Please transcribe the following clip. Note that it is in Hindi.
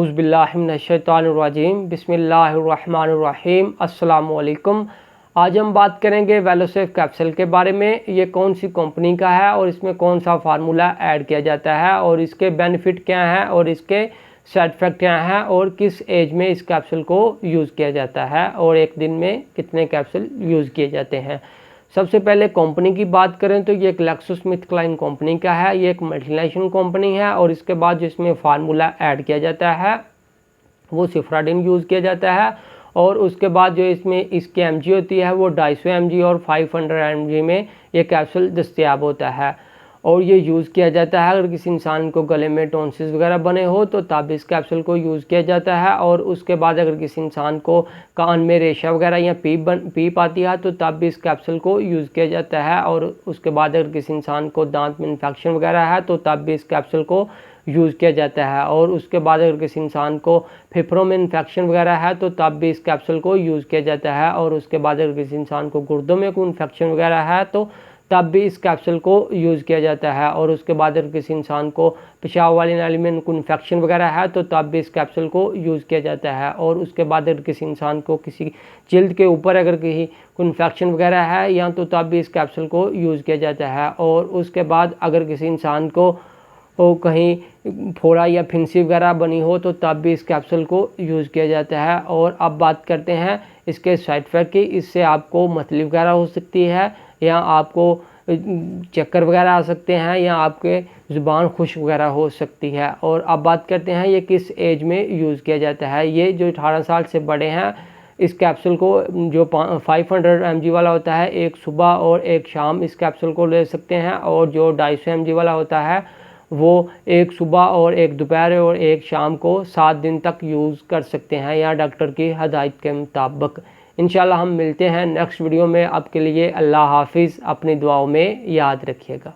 औज़ुबिल्लाहिमिनश्शैतानिर्रजीम बिस्मिल्लाहिर्रहमानिर्रहीम अस्सलामुअलैकुम। आज हम बात करेंगे वेलोसेफ कैप्सूल के बारे में। ये कौन सी कंपनी का है और इसमें कौन सा फार्मूला ऐड किया जाता है और इसके बेनिफिट क्या हैं और इसके साइड इफ़ेक्ट क्या हैं और किस एज में इस कैप्सूल को यूज़ किया जाता है और एक दिन में कितने कैप्सूल यूज़ किए जाते हैं। सबसे पहले कंपनी की बात करें तो ये ग्लैक्सोस्मिथक्लाइन कंपनी का है। ये एक मल्टीनेशनल कंपनी है और इसके बाद जिसमें फार्मूला ऐड किया जाता है वो सिफ्राडिन यूज़ किया जाता है और उसके बाद जो इसमें इसकी एमजी होती है वो 250 mg और 500 mg में ये कैप्सूल दस्तयाब होता है और ये यूज़ किया जाता है अगर किसी इंसान को गले में टॉन्सिस वगैरह बने हो तो तब इस कैप्सूल को यूज़ किया जाता है। और उसके बाद अगर किसी इंसान को कान में रेशा वगैरह या पीप आती है तो तब भी इस कैप्सूल को यूज़ किया जाता है। और उसके बाद अगर किसी इंसान को दांत में इन्फेक्शन वगैरह है तो तब भी इस कैप्सूल को यूज़ किया जाता है। और उसके बाद अगर किसी इंसान को फेफड़ों में इन्फेक्शन वगैरह है तो तब भी इस कैप्सूल को यूज़ किया जाता है। और उसके बाद अगर किसी इंसान को गुर्दों में कोई इन्फेक्शन वगैरह है तो तब भी इस कैप्सूल को यूज़ किया जाता है। और उसके बाद अगर किसी इंसान को पेशाब वाली नाली में कोई इन्फेक्शन वगैरह है तो तब भी इस कैप्सूल को यूज़ किया जाता है। और उसके बाद अगर किसी इंसान को किसी जिल्द के ऊपर अगर कहीं कोई इन्फेक्शन वगैरह है या तो तब भी इस कैप्सूल को यूज़ किया जाता है। और उसके बाद अगर किसी इंसान को कहीं फोड़ा या फिंसी वगैरह बनी हो तो तब भी इस कैप्सूल को यूज़ किया जाता है। और अब बात करते हैं इसके साइड इफ़ेक्ट की। इससे आपको मतली वगैरह हो सकती है या आपको चक्कर वगैरह आ सकते हैं या आपके ज़ुबान खुश्क वगैरह हो सकती है। और अब बात करते हैं ये किस एज में यूज़ किया जाता है। ये जो 18 साल से बड़े हैं इस कैप्सूल को जो 500 mg वाला होता है एक सुबह और एक शाम इस कैप्सूल को ले सकते हैं। और जो 250 mg वाला होता है वो एक सुबह और एक दोपहर और एक शाम को 7 दिन तक यूज़ कर सकते हैं या डॉक्टर की हदायत के मुताबिक। इंशाल्लाह हम मिलते हैं नेक्स्ट वीडियो में। आपके लिए अल्लाह हाफिज़। अपनी दुआओं में याद रखिएगा।